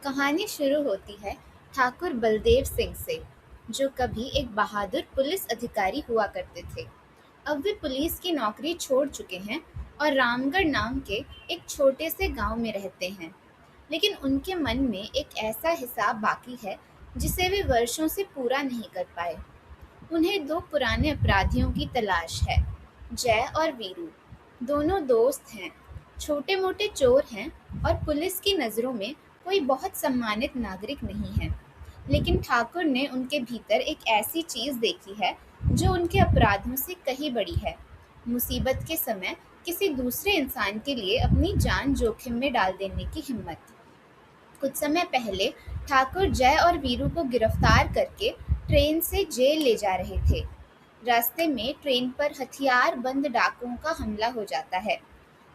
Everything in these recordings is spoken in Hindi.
कहानी शुरू होती है ठाकुर बलदेव सिंह से, जो कभी एक बहादुर पुलिस अधिकारी हुआ करते थे। अब वे पुलिस की नौकरी छोड़ चुके हैं और रामगढ़ नाम के एक छोटे से गांव में रहते हैं। लेकिन उनके मन में एक ऐसा हिसाब बाकी है जिसे वे वर्षों से पूरा नहीं कर पाए। उन्हें दो पुराने अपराधियों की तलाश है, जय और वीरू। दोनों दोस्त हैं, छोटे मोटे चोर हैं और पुलिस की नज़रों में कोई बहुत सम्मानित नागरिक नहीं है। लेकिन ठाकुर ने उनके भीतर एक ऐसी चीज़ देखी है जो उनके अपराधों से कहीं बड़ी है। मुसीबत के समय किसी दूसरे इंसान के लिए अपनी जान जोखिम में डाल देने की हिम्मत। कुछ समय पहले ठाकुर जय और वीरू को गिरफ्तार करके ट्रेन से जेल ले जा रहे थे। रास्ते में ट्रेन पर हथियार बंद डाकुओं का हमला हो जाता है।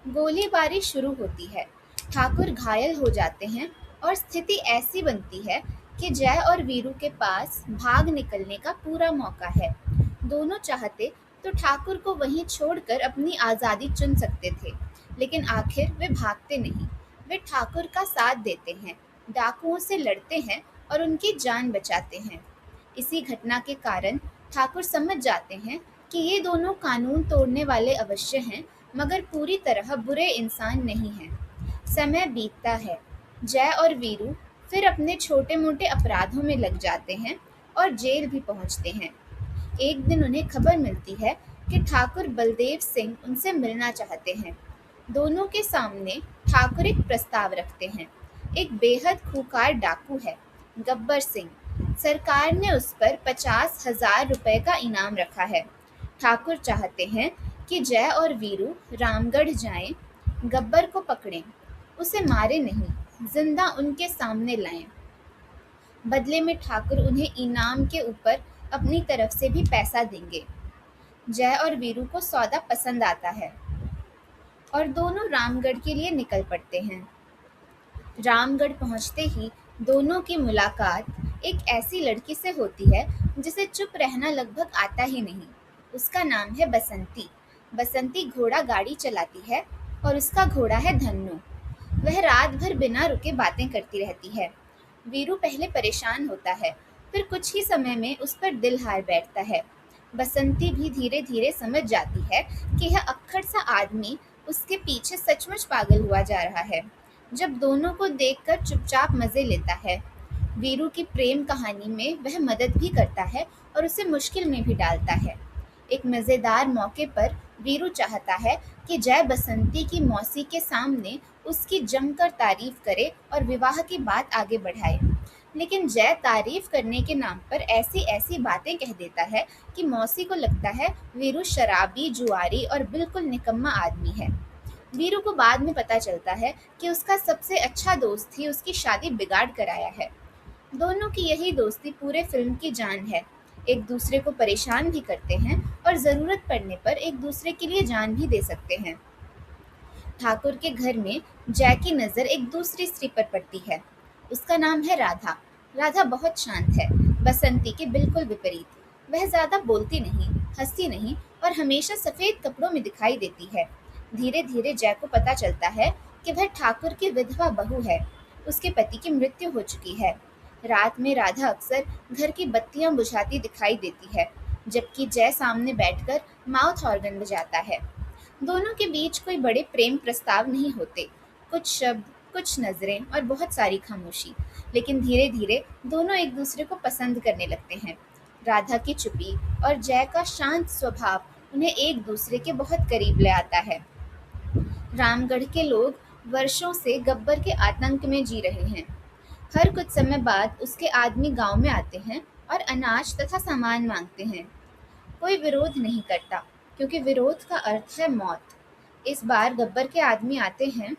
गोलीबारी शुरू होती है। ठाकुर घायल हो जाते हैं और स्थिति ऐसी बनती है कि जय और वीरू के पास भाग निकलने का पूरा मौका है। दोनों चाहते तो ठाकुर को वहीं छोड़कर अपनी आज़ादी चुन सकते थे, लेकिन आखिर वे भागते नहीं। वे ठाकुर का साथ देते हैं, डाकुओं से लड़ते हैं और उनकी जान बचाते हैं। इसी घटना के कारण ठाकुर समझ जाते हैं कि ये दोनों कानून तोड़ने वाले अवश्य हैं, मगर पूरी तरह बुरे इंसान नहीं हैं। समय बीतता है। जय और वीरू फिर अपने छोटे मोटे अपराधों में लग जाते हैं और जेल भी पहुंचते हैं। एक दिन उन्हें खबर मिलती है कि ठाकुर बलदेव सिंह उनसे मिलना चाहते हैं। दोनों के सामने ठाकुर एक प्रस्ताव रखते हैं। एक बेहद खूंखार डाकू है, गब्बर सिंह। सरकार ने उस पर 50,000 रुपए का इनाम रखा है। ठाकुर चाहते हैं कि जय और वीरू रामगढ़ जाएं, गब्बर को पकड़ें, उसे मारे नहीं, जिंदा उनके सामने लाएं। बदले में ठाकुर उन्हें इनाम के ऊपर अपनी तरफ से भी पैसा देंगे। जय और वीरू को सौदा पसंद आता है और दोनों रामगढ़ के लिए निकल पड़ते हैं। रामगढ़ पहुंचते ही दोनों की मुलाकात एक ऐसी लड़की से होती है जिसे चुप रहना लगभग आता ही नहीं। उसका नाम है बसंती। बसंती घोड़ा गाड़ी चलाती है और उसका घोड़ा है धन्नू। वह रात भर बिना रुके बातें करती रहती है। वीरू पहले परेशान होता है, फिर कुछ ही समय में उस पर दिल हार बैठता है। बसंती भी धीरे धीरे समझ जाती है कि यह अक्खड़ सा आदमी उसके पीछे सचमुच पागल हुआ जा रहा है। जब दोनों को देखकर चुपचाप मजे लेता है। वीरू की प्रेम कहानी में वह मदद भी करता है और उसे मुश्किल में भी डालता है। एक मज़ेदार मौके पर वीरू चाहता है कि जय बसंती की मौसी के सामने उसकी जमकर तारीफ करे और विवाह की बात आगे बढ़ाए। लेकिन जय तारीफ करने के नाम पर ऐसी ऐसी बातें कह देता है कि मौसी को लगता है वीरू शराबी, जुआरी और बिल्कुल निकम्मा आदमी है। वीरू को बाद में पता चलता है कि उसका सबसे अच्छा दोस्त ही उसकी शादी बिगाड़ कर आया है। दोनों की यही दोस्ती पूरे फिल्म की जान है। एक दूसरे को परेशान भी करते हैं और ज़रूरत पड़ने पर एक दूसरे के लिए जान भी दे सकते हैं। ठाकुर के घर में जय की नज़र एक दूसरी स्त्री पर पड़ती है। उसका नाम है राधा। राधा बहुत शांत है, बसंती के बिल्कुल विपरीत। वह ज़्यादा बोलती नहीं, हंसती नहीं और हमेशा सफ़ेद कपड़ों में दिखाई देती है। धीरे धीरे जय को पता चलता है कि वह ठाकुर की विधवा बहू है। उसके पति की मृत्यु हो चुकी है। रात में राधा अक्सर घर की बत्तियां बुझाती दिखाई देती है, जबकि जय सामने बैठकर माउथ ऑर्गन बजाता है। दोनों के बीच कोई बड़े प्रेम प्रस्ताव नहीं होते। कुछ शब्द, कुछ नजरें और बहुत सारी खामोशी। लेकिन धीरे धीरे दोनों एक दूसरे को पसंद करने लगते हैं। राधा की चुप्पी और जय का शांत स्वभाव उन्हें एक दूसरे के बहुत करीब ले आता है। रामगढ़ के लोग वर्षों से गब्बर के आतंक में जी रहे हैं। हर कुछ समय बाद उसके आदमी गांव में आते हैं और अनाज तथा सामान मांगते हैं। कोई विरोध नहीं करता, क्योंकि विरोध का अर्थ है मौत। इस बार गब्बर के आदमी आते हैं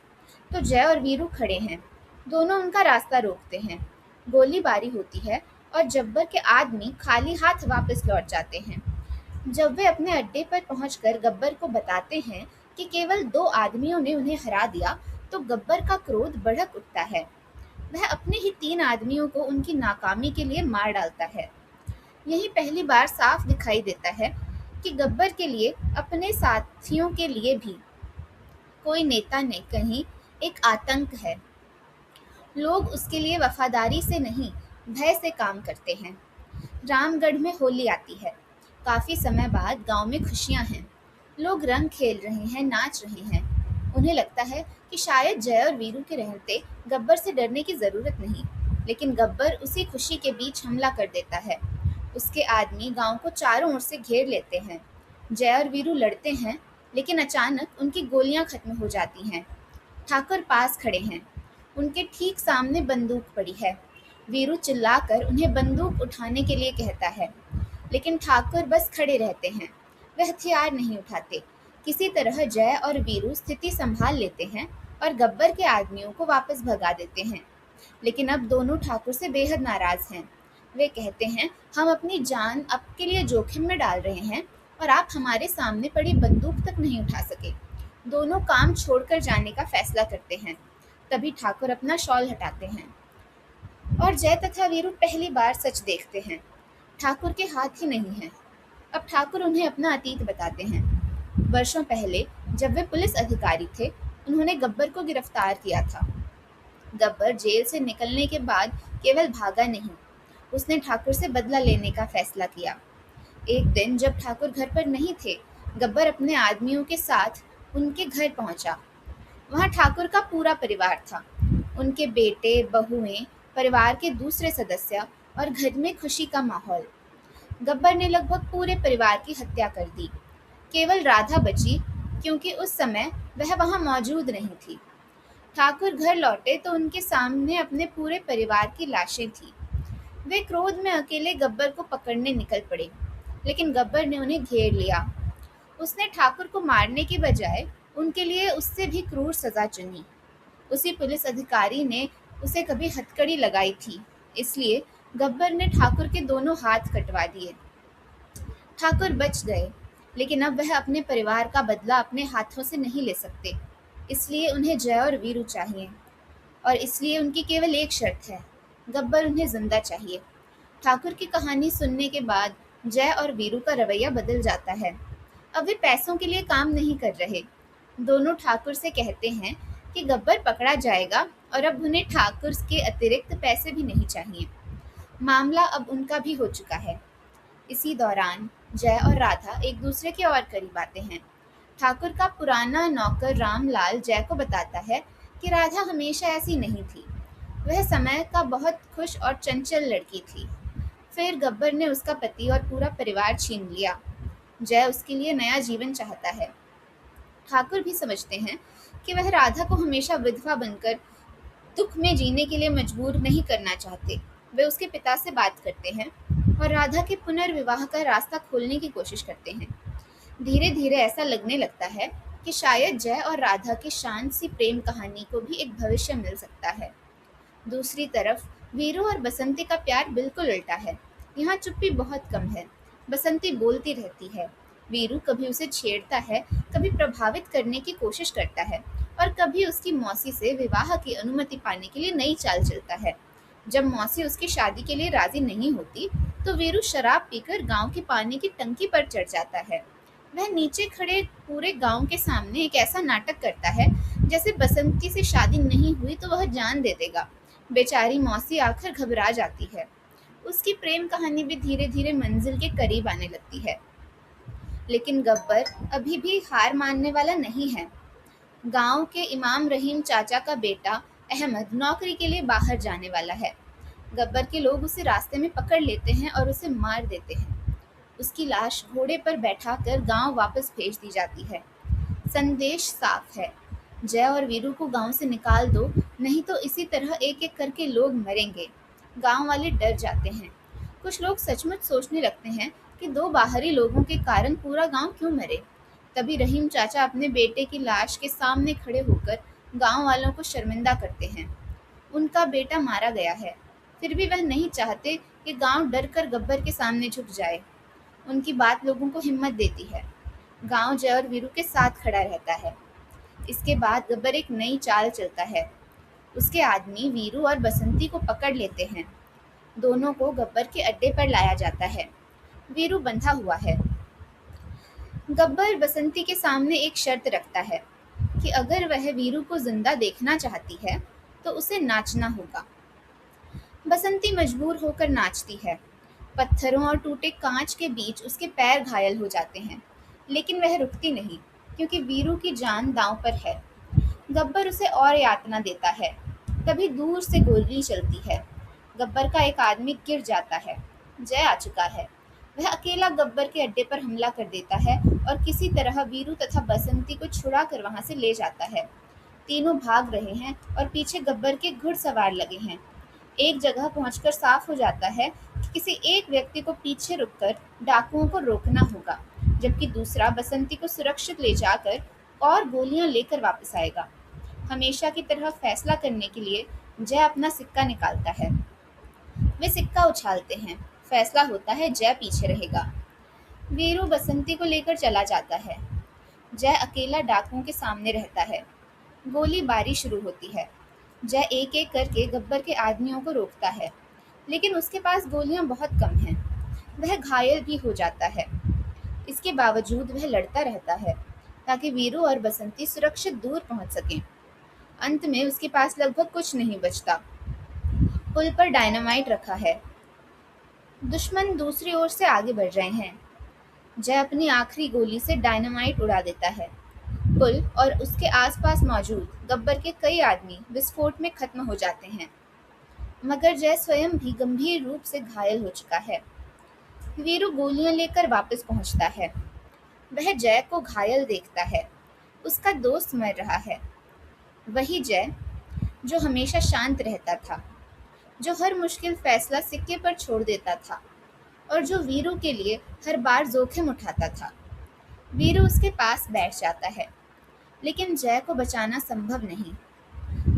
तो जय और वीरू खड़े हैं। दोनों उनका रास्ता रोकते हैं। गोलीबारी होती है और जब्बर के आदमी खाली हाथ वापस लौट जाते हैं। जब वे अपने अड्डे पर पहुंचकर गब्बर को बताते हैं कि केवल 2 आदमियों ने उन्हें हरा दिया, तो गब्बर का क्रोध भड़क उठता है। वह अपने ही 3 आदमियों को उनकी नाकामी के लिए मार डालता है। यही पहली बार साफ दिखाई देता है कि गब्बर के लिए अपने साथियों के लिए भी कोई नेता नहीं, कहीं एक आतंक है। लोग उसके लिए वफादारी से नहीं, भय से काम करते हैं। रामगढ़ में होली आती है। काफी समय बाद गांव में खुशियां हैं। लोग रंग खेल रहे हैं, नाच रहे हैं। उन्हें लगता है कि शायद जय और वीरू के रहते गब्बर से डरने की जरूरत नहीं। लेकिन गब्बर उसी खुशी के बीच हमला कर देता है। उसके आदमी गांव को चारों ओर से घेर लेते हैं। जय और वीरू लड़ते हैं, लेकिन अचानक उनकी गोलियां खत्म हो जाती हैं। ठाकुर पास खड़े हैं। उनके ठीक सामने बंदूक पड़ी है। वीरू चिल्लाकर उन्हें बंदूक उठाने के लिए कहता है, लेकिन ठाकुर बस खड़े रहते हैं। वे हथियार नहीं उठाते। किसी तरह जय और वीरू स्थिति संभाल लेते हैं और गब्बर के आदमियों को वापस भगा देते हैं। लेकिन अब दोनों ठाकुर से बेहद नाराज हैं। वे कहते हैं, हम अपनी जान आपके लिए जोखिम में डाल रहे हैं और आप हमारे सामने पड़ी बंदूक तक नहीं उठा सके। दोनों काम छोड़कर जाने का फैसला करते हैं। तभी ठाकुर अपना शॉल हटाते हैं और जय तथा वीरू पहली बार सच देखते हैं। ठाकुर के हाथ ही नहीं हैं। अब ठाकुर उन्हें अपना अतीत बताते हैं। वर्षों पहले जब वे पुलिस अधिकारी थे, उन्होंने गब्बर को गिरफ्तार किया था। गब्बर जेल से निकलने के बाद केवल भागा नहीं, उसने ठाकुर से बदला लेने का फैसला किया। एक दिन जब ठाकुर घर पर नहीं थे, गब्बर अपने आदमियों के साथ उनके घर पहुंचा। वहां ठाकुर का पूरा परिवार था। उनके बेटे, बहुएं, परिवार के दूसरे सदस्य और घर में खुशी का माहौल। गब्बर ने लगभग पूरे परिवार की हत्या कर दी। केवल राधा बची, क्योंकि उस समय वह वहां मौजूद नहीं थी। ठाकुर घर लौटे तो उनके सामने अपने पूरे परिवार की लाशें थी। वे क्रोध में अकेले गब्बर को पकड़ने निकल पड़े, लेकिन गब्बर ने उन्हें घेर लिया। उसने ठाकुर को मारने की बजाय उनके लिए उससे भी क्रूर सजा चुनी। उसी पुलिस अधिकारी ने उसे कभी हथकड़ी लगाई थी, इसलिए गब्बर ने ठाकुर के दोनों हाथ कटवा दिए। ठाकुर बच गए, लेकिन अब वह अपने परिवार का बदला अपने हाथों से नहीं ले सकते। इसलिए उन्हें जय और वीरू चाहिए, और इसलिए उनकी केवल एक शर्त है, गब्बर उन्हें जिंदा चाहिए। ठाकुर की कहानी सुनने के बाद जय और वीरू का रवैया बदल जाता है। अब वे पैसों के लिए काम नहीं कर रहे। दोनों ठाकुर से कहते हैं कि गब्बर पकड़ा जाएगा और अब उन्हें ठाकुर के अतिरिक्त पैसे भी नहीं चाहिए। मामला अब उनका भी हो चुका है। इसी दौरान जय और राधा एक दूसरे के और करीब आते हैं। ठाकुर का पुराना नौकर रामलाल जय को बताता है कि राधा हमेशा ऐसी नहीं थी। वह समय का बहुत खुश और चंचल लड़की थी। फिर गब्बर ने उसका पति और पूरा परिवार छीन लिया। जय उसके लिए नया जीवन चाहता है। ठाकुर भी समझते हैं कि वह राधा को हमेशा विधवा बनकर दुख में जीने के लिए मजबूर नहीं करना चाहते। वे उसके पिता से बात करते हैं और राधा के पुनर्विवाह का रास्ता खोलने की कोशिश करते हैं। धीरे धीरे ऐसा लगने लगता है कि शायद जय और राधा की शांत सी प्रेम कहानी को भी एक भविष्य मिल सकता है। दूसरी तरफ वीरू और बसंती का प्यार बिल्कुल उल्टा है। यहाँ चुप्पी बहुत कम है। बसंती बोलती रहती है। वीरू कभी उसे छेड़ता है, कभी प्रभावित करने की कोशिश करता है और कभी उसकी मौसी से विवाह की अनुमति पाने के लिए नई चाल चलता है। जब मौसी उसकी शादी के लिए राजी नहीं होती, तो वीरू शराब पीकर गांव की पानी की टंकी पर चढ़ जाता है। वह नीचे खड़े पूरे गांव के सामने एक ऐसा नाटक करता है जैसे बसंती से शादी नहीं हुई तो वह जान दे देगा। बेचारी मौसी आखिर घबरा जाती है। उसकी प्रेम कहानी भी धीरे धीरे मंजिल के करीब आने लगती है। लेकिन गब्बर अभी भी हार मानने वाला नहीं है। गांव के इमाम रहीम चाचा का बेटा अहमद नौकरी के लिए बाहर जाने वाला है। गब्बर के लोग उसे रास्ते में पकड़ लेते हैं और उसे मार देते हैं। उसकी लाश घोड़े पर बैठाकर गांव वापस भेज दी जाती है। संदेश साफ है, जय और वीरू को गांव से निकाल दो, नहीं तो इसी तरह एक एक करके लोग मरेंगे। गांव वाले डर जाते हैं। कुछ लोग सचमुच सोचने लगते हैं कि दो बाहरी लोगों के कारण पूरा गांव क्यों मरे। तभी रहीम चाचा अपने बेटे की लाश के सामने खड़े होकर गांव वालों को शर्मिंदा करते हैं। उनका बेटा मारा गया है, फिर भी वह नहीं चाहते कि गांव डरकर गब्बर के सामने झुक जाए। उनकी बात लोगों को हिम्मत देती है। गांव जय और वीरू के साथ खड़ा रहता है। इसके बाद गब्बर एक नई चाल चलता है। उसके आदमी वीरू और बसंती को पकड़ लेते हैं। दोनों को गब्बर के अड्डे पर लाया जाता है। वीरू बंधा हुआ है। गब्बर बसंती के सामने एक शर्त रखता है कि अगर वह वीरू को जिंदा देखना चाहती है तो उसे नाचना होगा। बसंती मजबूर होकर नाचती है। पत्थरों और टूटे कांच के बीच उसके पैर घायल हो जाते हैं, लेकिन वह रुकती नहीं, क्योंकि वीरू की जान दांव पर है। गब्बर उसे और यातना देता है। तभी दूर से गोली चलती है। गब्बर का एक आदमी गिर जाता है। जय आ चुका है। वह अकेला गब्बर के अड्डे पर हमला कर देता है और किसी तरह वीरू तथा बसंती को छुड़ा कर वहां से ले जाता है। तीनों भाग रहे हैं और पीछे गब्बर के घुड़सवार लगे हैं। एक जगह पहुंचकर साफ हो जाता है कि किसी एक व्यक्ति को पीछे रुककर डाकुओं को रोकना होगा, जबकि दूसरा बसंती को सुरक्षित ले जाकर और गोलियां लेकर वापस आएगा। हमेशा की तरह फैसला करने के लिए जय अपना सिक्का निकालता है। वे सिक्का उछालते हैं। फैसला होता है जय पीछे रहेगा। वीरू बसंती को लेकर चला जाता है। जय अकेला डाकुओं के सामने रहता है। गोलीबारी शुरू होती है। जय एक एक करके गब्बर के आदमियों को रोकता है, लेकिन उसके पास गोलियां बहुत कम हैं। वह घायल भी हो जाता है। इसके बावजूद वह लड़ता रहता है ताकि वीरू और बसंती सुरक्षित दूर पहुंच सकें। अंत में उसके पास लगभग कुछ नहीं बचता। पुल पर डायनामाइट रखा है। दुश्मन दूसरी ओर से आगे बढ़ रहे हैं। जय अपनी आखिरी गोली से डायनामाइट उड़ा देता है। पुल और उसके आसपास मौजूद गब्बर के कई आदमी विस्फोट में खत्म हो जाते हैं, मगर जय स्वयं भी गंभीर रूप से घायल हो चुका है। वीरू गोलियां लेकर वापस पहुंचता है। वह जय को घायल देखता है। उसका दोस्त मर रहा है। वही जय जो हमेशा शांत रहता था, जो हर मुश्किल फैसला सिक्के पर छोड़ देता था और जो वीरू के लिए हर बार जोखिम उठाता था। वीरू उसके पास बैठ जाता है, लेकिन जय को बचाना संभव नहीं।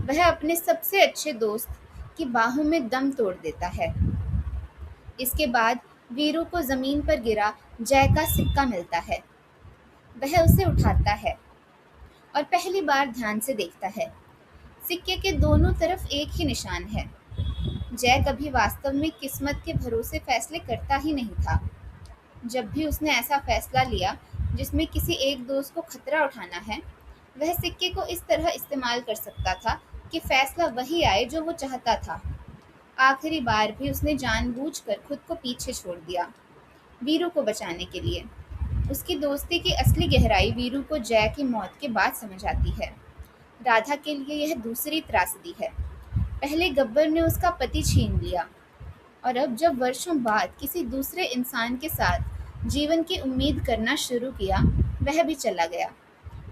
वह अपने सबसे अच्छे दोस्त की बाहों में दम तोड़ देता है। इसके बाद वीरू को जमीन पर गिरा जय का सिक्का मिलता है। वह उसे उठाता है और पहली बार ध्यान से देखता है। सिक्के के दोनों तरफ एक ही निशान है। जय कभी वास्तव में किस्मत के भरोसे फैसले करता ही नहीं था। जब भी उसने ऐसा फैसला लिया जिसमें किसी एक दोस्त को खतरा उठाना है, वह सिक्के को इस तरह इस्तेमाल कर सकता था कि फैसला वही आए जो वो चाहता था। आखिरी बार भी उसने जानबूझकर खुद को पीछे छोड़ दिया, वीरू को बचाने के लिए। उसकी दोस्ती की असली गहराई वीरू को जय की मौत के बाद समझ आती है। राधा के लिए यह दूसरी त्रासदी है। पहले गब्बर ने उसका पति छीन लिया, और अब जब वर्षों बाद किसी दूसरे इंसान के साथ जीवन की उम्मीद करना शुरू किया, वह भी चला गया।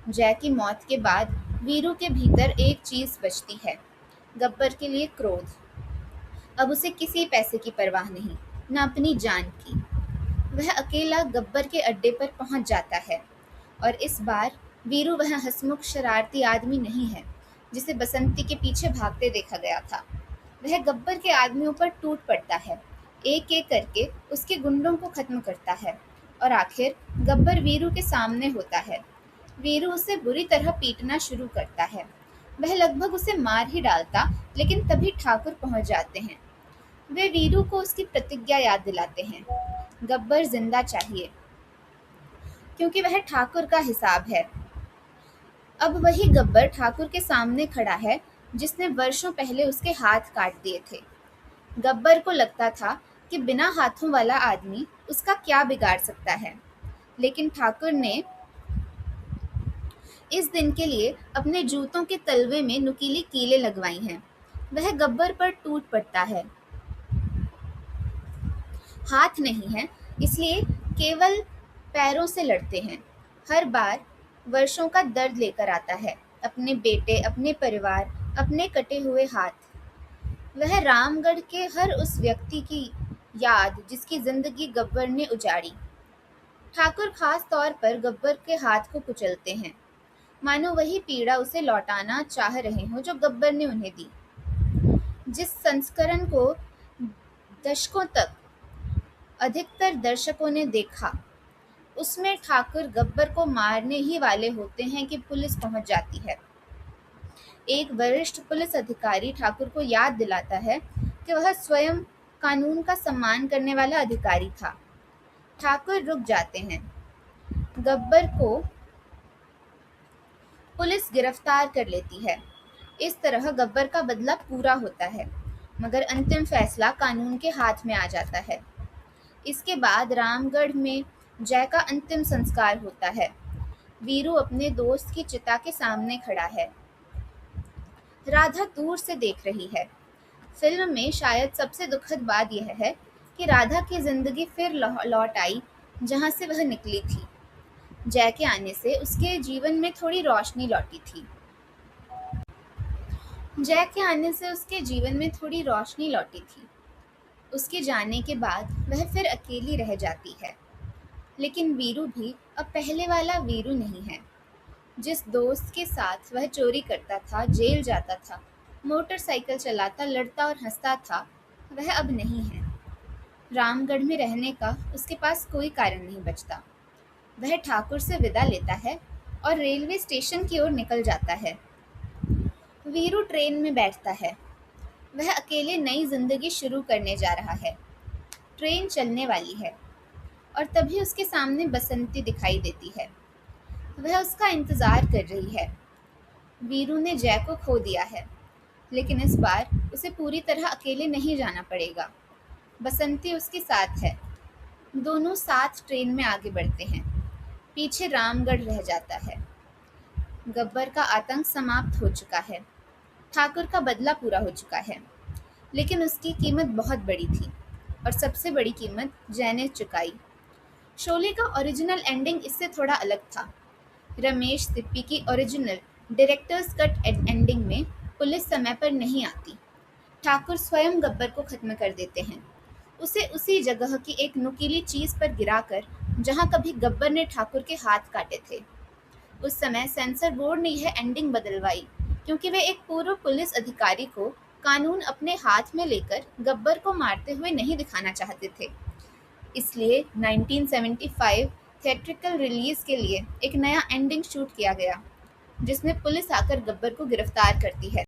जय की मौत के बाद वीरू के भीतर एक चीज बचती है, गब्बर के लिए क्रोध। अब उसे किसी पैसे की परवाह नहीं, न अपनी जान की। वह अकेला गब्बर के अड्डे पर पहुंच जाता है, और इस बार वीरू वह हंसमुख शरारती आदमी नहीं है जिसे बसंती के पीछे भागते देखा गया था। वह गब्बर के आदमियों पर टूट पड़ता है, एक एक करके उसके गुंडों को खत्म करता है, और आखिर गब्बर वीरू के सामने होता है। वीरू उसे बुरी तरह पीटना शुरू करता है। वह लगभग उसे मार ही डालता, लेकिन तभी ठाकुर पहुंच जाते हैं। वे वीरू को उसकी प्रतिज्ञा याद दिलाते हैं, गब्बर जिंदा चाहिए, क्योंकि वह ठाकुर का हिसाब है। अब वही गब्बर ठाकुर के सामने खड़ा है जिसने वर्षों पहले उसके हाथ काट दिए थे। गब्बर को लगता था कि बिना हाथों वाला आदमी उसका क्या बिगाड़ सकता है, लेकिन ठाकुर ने इस दिन के लिए अपने जूतों के तलवे में नुकीली कीलें लगवाई हैं। वह गब्बर पर टूट पड़ता है। हाथ नहीं है, इसलिए केवल पैरों से लड़ते हैं। हर बार वर्षों का दर्द लेकर आता है, अपने बेटे, अपने परिवार, अपने कटे हुए हाथ। वह रामगढ़ के हर उस व्यक्ति की याद जिसकी जिंदगी गब्बर ने उजाड़ी। ठाकुर खास तौर पर गब्बर के हाथ को कुचलते हैं, मानो वही पीड़ा उसे लौटाना चाह रहे हों जो गब्बर ने उन्हें दी। जिस संस्करण को दशकों तक अधिकतर दर्शकों ने देखा, उसमें ठाकुर गब्बर को मारने ही वाले होते हैं कि पुलिस पहुंच जाती है। एक वरिष्ठ पुलिस अधिकारी ठाकुर को याद दिलाता है कि वह स्वयं कानून का सम्मान करने वाला अधिकारी था। ठाकुर रुक जाते हैं। गब्बर को पुलिस गिरफ्तार कर लेती है। इस तरह गब्बर का बदला पूरा होता है, मगर अंतिम फैसला कानून के हाथ में आ जाता है। इसके बाद रामगढ़ में जय का अंतिम संस्कार होता है। वीरू अपने दोस्त की चिता के सामने खड़ा है। राधा दूर से देख रही है। फिल्म में शायद सबसे दुखद बात यह है कि राधा की जिंदगी फिर लौट आई जहां से वह निकली थी। जय के आने से उसके जीवन में थोड़ी रोशनी लौटी थी। जय के आने से उसके जीवन में थोड़ी रोशनी लौटी थी। उसके जाने के बाद वह फिर अकेली रह जाती है। लेकिन वीरू भी अब पहले वाला वीरू नहीं है। जिस दोस्त के साथ वह चोरी करता था, जेल जाता था, मोटरसाइकिल चलाता, लड़ता और हंसता था, वह अब नहीं है। रामगढ़ में रहने का उसके पास कोई कारण नहीं बचता। वह ठाकुर से विदा लेता है और रेलवे स्टेशन की ओर निकल जाता है। वीरू ट्रेन में बैठता है। वह अकेले नई जिंदगी शुरू करने जा रहा है। ट्रेन चलने वाली है और तभी उसके सामने बसंती दिखाई देती है। वह उसका इंतजार कर रही है। वीरू ने जय को खो दिया है, लेकिन इस बार उसे पूरी तरह अकेले नहीं जाना पड़ेगा। बसंती उसके साथ है। दोनों साथ ट्रेन में आगे बढ़ते हैं। पीछे रामगढ़ रह जाता है। गब्बर का आतंक समाप्त हो चुका है। ठाकुर का बदला पूरा हो चुका है, लेकिन उसकी कीमत बहुत बड़ी थी और सबसे बड़ी कीमत जय ने चुकाई। शोले का ओरिजिनल एंडिंग इससे थोड़ा अलग था। रमेश सिप्पी की ओरिजिनल डायरेक्टर्स कट एंडिंग में पुलिस समय पर नहीं आती। ठाकुर स्वयं गब्बर को खत्म कर देते हैं, उसे उसी जगह की एक नुकीली चीज पर गिराकर जहां कभी गब्बर ने ठाकुर के हाथ काटे थे। उस समय सेंसर बोर्ड ने यह एंडिंग बदलवाई क्योंकि वे एक पूर्व पुलिस अधिकारी को कानून अपने हाथ में लेकर गब्बर को मारते हुए नहीं दिखाना चाहते थे। इसलिए 1975 थिएट्रिकल रिलीज के लिए एक नया एंडिंग शूट किया गया, जिसमें पुलिस आकर गब्बर को गिरफ्तार करती है।